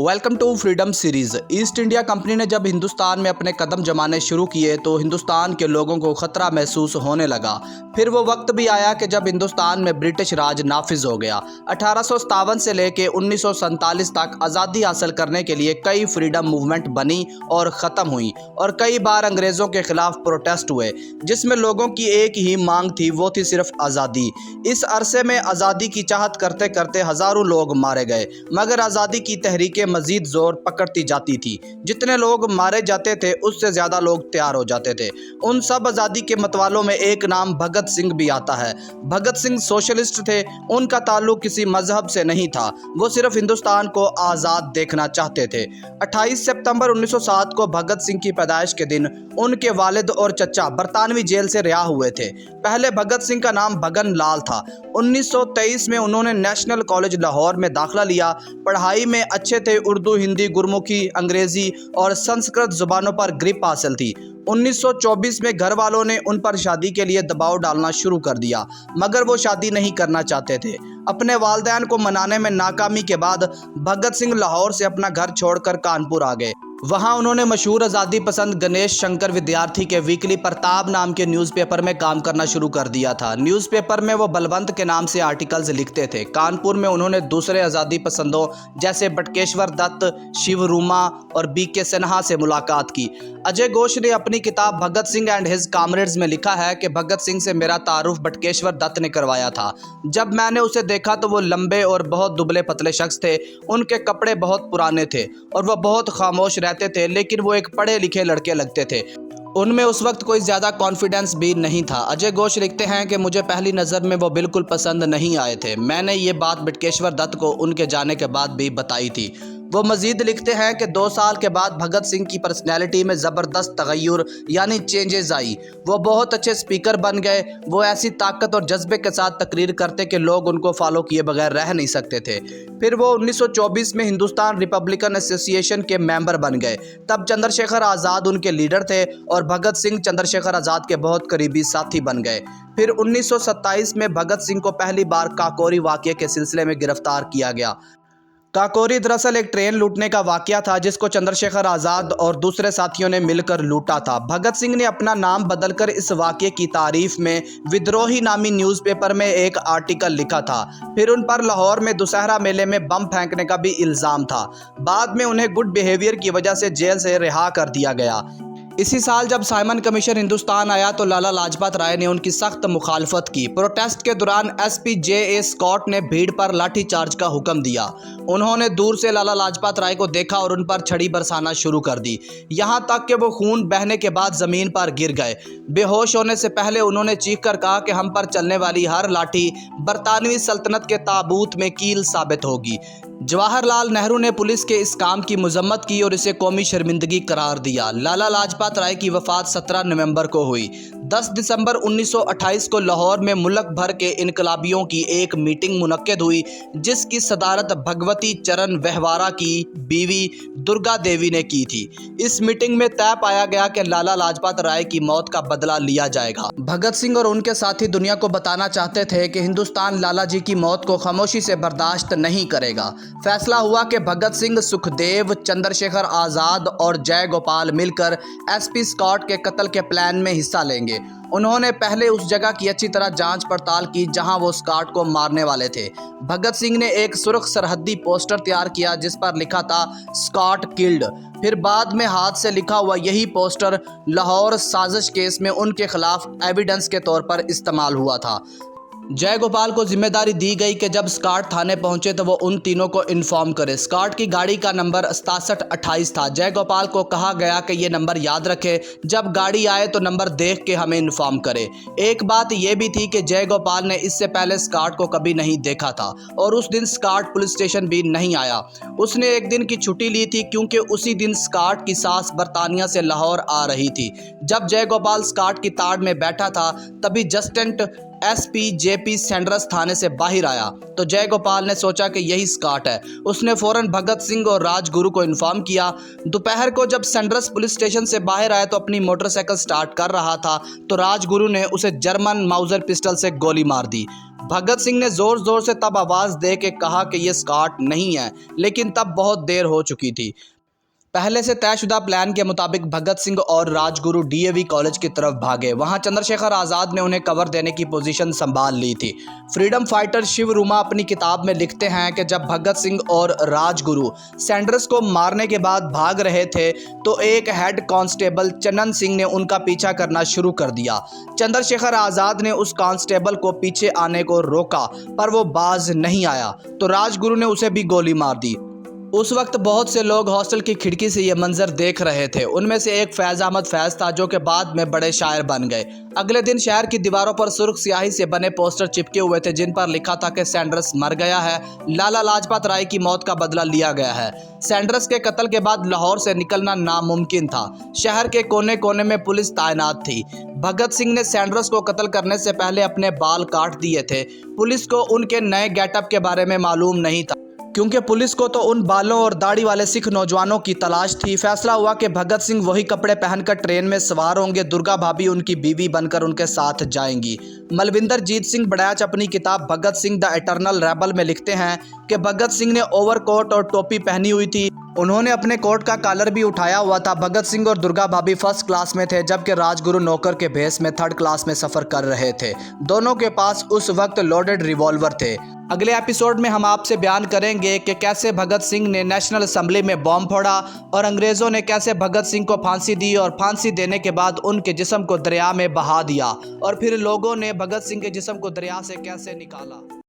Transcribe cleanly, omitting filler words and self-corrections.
Welcome to freedom series. East India Company ने जब हिंदुस्तान में अपने कदम जमाने शुरू किए तो हिंदुस्तान के लोगों को खतरा महसूस होने लगा। फिर वो वक्त भी आया कि जब हिंदुस्तान में ब्रिटिश राज नाफिज हो गया। 1857 से लेकर 1947 तक आज़ादी हासिल करने के लिए कई फ्रीडम मूवमेंट बनी और ख़त्म हुई और कई बार अंग्रेज़ों के खिलाफ प्रोटेस्ट हुए, जिसमें लोगों की एक ही मांग थी, वो थी सिर्फ आज़ादी। इस अरसे में आज़ादी की चाहत करते करते हज़ारों लोग मारे गए, मगर आज़ादी की तहरीकें मजीद जोर पकड़ती जाती थी। जितने लोग मारे जाते थे उससे ज़्यादा लोग तैयार हो जाते थे। उन सब आज़ादी के मतवालों में एक नाम भगत सिंह भी आता है। भगत सिंह सोशलिस्ट थे। उनका ताल्लुक किसी मजहब से नहीं था, वो सिर्फ हिंदुस्तान को आज़ाद देखना चाहते थे। 28 सितंबर 1907 को भगत सिंह की पैदाइश के दिन उनके वालिद और चचा बरतानवी जेल से रिहा हुए थे। पहले भगत सिंह का नाम भगन लाल था। 1923 में उन्होंने नेशनल कॉलेज लाहौर में दाखिला लिया। पढ़ाई में अच्छे थे, उर्दू, हिंदी, गुरमुखी, अंग्रेजी और संस्कृत जुबानों पर ग्रिप हासिल थी। 1924 में घर वालों ने उन पर शादी के लिए दबाव डालना शुरू कर दिया, मगर वो शादी नहीं करना चाहते थे। अपने वालिदैन को मनाने में नाकामी के बाद भगत सिंह लाहौर से अपना घर छोड़कर कानपुर आ गए। वहाँ उन्होंने मशहूर आज़ादी पसंद गणेश शंकर विद्यार्थी के वीकली प्रताप नाम के न्यूज़पेपर में काम करना शुरू कर दिया था। न्यूज़पेपर में वो बलवंत के नाम से आर्टिकल्स लिखते थे। कानपुर में उन्होंने दूसरे आज़ादी पसंदों जैसे बटकेश्वर दत्त, शिवरूमा और बीके सिन्हा से मुलाकात की। अजय घोष ने अपनी किताब Bhagat Singh and his comrades में लिखा है कि भगत सिंह से मेरा तारुफ बटकेश्वर दत्त ने करवाया था। जब मैंने उसे देखा तो वो लंबे और बहुत दुबले पतले शख्स थे। उनके कपड़े बहुत पुराने थे और वह बहुत खामोश रहते थे, लेकिन वो एक पढ़े लिखे लड़के लगते थे। उनमें उस वक्त कोई ज़्यादा कॉन्फिडेंस भी नहीं था। अजय घोष लिखते हैं कि मुझे पहली नज़र में वो बिल्कुल पसंद नहीं आए थे। मैंने ये बात बटकेश्वर दत्त को उनके जाने के बाद भी बताई थी। वो मज़ीद लिखते हैं कि 2 साल के बाद भगत सिंह की पर्सनैलिटी में ज़बरदस्त तगय्युर यानी चेंजेस आई। वो बहुत अच्छे स्पीकर बन गए। वो ऐसी ताकत और जज्बे के साथ तकरीर करते कि लोग उनको फॉलो किए बगैर रह नहीं सकते थे। फिर वो 1924 में हिंदुस्तान रिपब्लिकन एसोसिएशन के मेंबर बन गए। तब चंद्रशेखर आज़ाद उनके लीडर थे और भगत सिंह चंद्रशेखर आज़ाद के बहुत करीबी साथी बन गए। फिर 1927 में भगत सिंह को पहली बार काकोरी वाक़ये के सिलसिले में गिरफ्तार किया गया। काकोरी दरअसल एक ट्रेन लूटने का वाकया था, जिसको चंद्रशेखर आज़ाद और दूसरे साथियों ने मिलकर लूटा था। भगत सिंह ने अपना नाम बदलकर इस वाकये की तारीफ में विद्रोही नामी न्यूज़पेपर में एक आर्टिकल लिखा था। फिर उन पर लाहौर में दुशहरा मेले में बम फेंकने का भी इल्ज़ाम था। बाद में उन्हें गुड बिहेवियर की वजह से जेल से रिहा कर दिया गया। इसी साल जब साइमन कमीशन हिंदुस्तान आया तो लाला लाजपत राय ने उनकी सख्त मुखालफत की। प्रोटेस्ट के दौरान एसपी जे.ए. स्कॉट ने भीड़ पर लाठीचार्ज का हुक्म दिया। उन्होंने दूर से लाला लाजपत राय को देखा और उन पर छड़ी बरसाना शुरू कर दी, यहाँ तक कि वो खून बहने के बाद ज़मीन पर गिर गए। बेहोश होने से पहले उन्होंने चीख कर कहा कि हम पर चलने वाली हर लाठी बरतानवी सल्तनत के ताबूत में कील साबित होगी। जवाहरलाल नेहरू ने पुलिस के इस काम की मजम्मत की और इसे कौमी शर्मिंदगी करार दिया। लाला लाजपत राय की वफ़ात 17 नवंबर को हुई। 10 दिसंबर 1928 को लाहौर में मुल्क भर के इनकलाबियों की एक मीटिंग मुनक्किद हुई, जिसकी सदारत भगवती चरण व्यवहारा की बीवी दुर्गा देवी ने की थी। इस मीटिंग में तय पाया गया कि लाला लाजपत राय की मौत का बदला लिया जाएगा। भगत सिंह और उनके साथी दुनिया को बताना चाहते थे कि हिंदुस्तान लाला जी की मौत को खामोशी से बर्दाश्त नहीं करेगा। फैसला हुआ कि भगत सिंह, सुखदेव, चंद्रशेखर आज़ाद और जय गोपाल मिलकर एसपी स्कॉट के कत्ल के प्लान में हिस्सा लेंगे। उन्होंने पहले उस जगह की अच्छी तरह जांच पड़ताल की जहां वो स्कॉट को मारने वाले थे। भगत सिंह ने एक सुर्ख सरहदी पोस्टर तैयार किया जिस पर लिखा था स्कॉट किल्ड। फिर बाद में हाथ से लिखा हुआ यही पोस्टर लाहौर साजिश केस में उनके खिलाफ एविडेंस के तौर पर इस्तेमाल हुआ था। जय गोपाल को जिम्मेदारी दी गई कि जब स्कॉट थाने पहुंचे तो वो उन तीनों को इन्फॉर्म करे। स्कॉट की गाड़ी का नंबर 6728 था। जय गोपाल को कहा गया कि ये नंबर याद रखे, जब गाड़ी आए तो नंबर देख के हमें इन्फॉर्म करे। एक बात यह भी थी कि जय गोपाल ने इससे पहले स्कॉट को कभी नहीं देखा था और उस दिन स्कॉट पुलिस स्टेशन भी नहीं आया। उसने एक दिन की छुट्टी ली थी क्योंकि उसी दिन स्कॉट की सास बरतानिया से लाहौर आ रही थी। जब जय गोपाल स्कॉट की ताड़ में बैठा था तभी जस्टेंट एसपी जेपी सैंडर्स थाने से बाहर आया तो जय गोपाल ने सोचा कि यही स्कॉट है। उसने फौरन भगत सिंह और राजगुरु को इन्फॉर्म किया। दोपहर को जब सैंडर्स पुलिस स्टेशन से बाहर आया तो अपनी मोटरसाइकिल स्टार्ट कर रहा था तो राजगुरु ने उसे जर्मन माउजर पिस्टल से गोली मार दी। भगत सिंह ने जोर जोर से तब आवाज़ दे के कहा कि ये स्कॉट नहीं है, लेकिन तब बहुत देर हो चुकी थी। पहले से तयशुदा प्लान के मुताबिक भगत सिंह और राजगुरु डीएवी कॉलेज की तरफ भागे। वहां चंद्रशेखर आज़ाद ने उन्हें कवर देने की पोजीशन संभाल ली थी। फ्रीडम फाइटर शिव रूमा अपनी किताब में लिखते हैं कि जब भगत सिंह और राजगुरु सैंडर्स को मारने के बाद भाग रहे थे तो एक हेड कांस्टेबल चन्नन सिंह ने उनका पीछा करना शुरू कर दिया। चंद्रशेखर आज़ाद ने उस कांस्टेबल को पीछे आने को रोका, पर वो बाज नहीं आया तो राजगुरु ने उसे भी गोली मार दी। उस वक्त बहुत से लोग हॉस्टल की खिड़की से ये मंजर देख रहे थे। उनमें से एक फैज़ अहमद फैज़ था, जो कि बाद में बड़े शायर बन गए। अगले दिन शहर की दीवारों पर सुर्ख स्याही से बने पोस्टर चिपके हुए थे, जिन पर लिखा था कि सैंडर्स मर गया है, लाला लाजपत राय की मौत का बदला लिया गया है। सैंडर्स के कत्ल के बाद लाहौर से निकलना नामुमकिन था। शहर के कोने कोने में पुलिस तैनात थी। भगत सिंह ने सैंडर्स को कत्ल करने से पहले अपने बाल काट दिए थे। पुलिस को उनके नए गेटअप के बारे में मालूम नहीं था, क्योंकि पुलिस को तो उन बालों और दाढ़ी वाले सिख नौजवानों की तलाश थी। फैसला हुआ कि भगत सिंह वही कपड़े पहनकर ट्रेन में सवार होंगे। दुर्गा भाभी उनकी बीवी बनकर उनके साथ जाएंगी। मलविंदर जीत सिंह बड़ैच अपनी किताब Bhagat Singh the eternal rebel में लिखते हैं कि भगत सिंह ने ओवरकोट और टोपी पहनी हुई थी। उन्होंने अपने कोट का कॉलर भी उठाया हुआ था। भगत सिंह और दुर्गा भाभी फर्स्ट क्लास में थे, जबकि राजगुरु नौकर के भेस में थर्ड क्लास में सफ़र कर रहे थे। दोनों के पास उस वक्त लोडेड रिवॉल्वर थे। अगले एपिसोड में हम आपसे बयान करेंगे कि कैसे भगत सिंह ने नेशनल असेंबली में बॉम्ब फोड़ा और अंग्रेज़ों ने कैसे भगत सिंह को फांसी दी और फांसी देने के बाद उनके जिस्म को दरिया में बहा दिया और फिर लोगों ने भगत सिंह के जिस्म को दरिया से कैसे निकाला।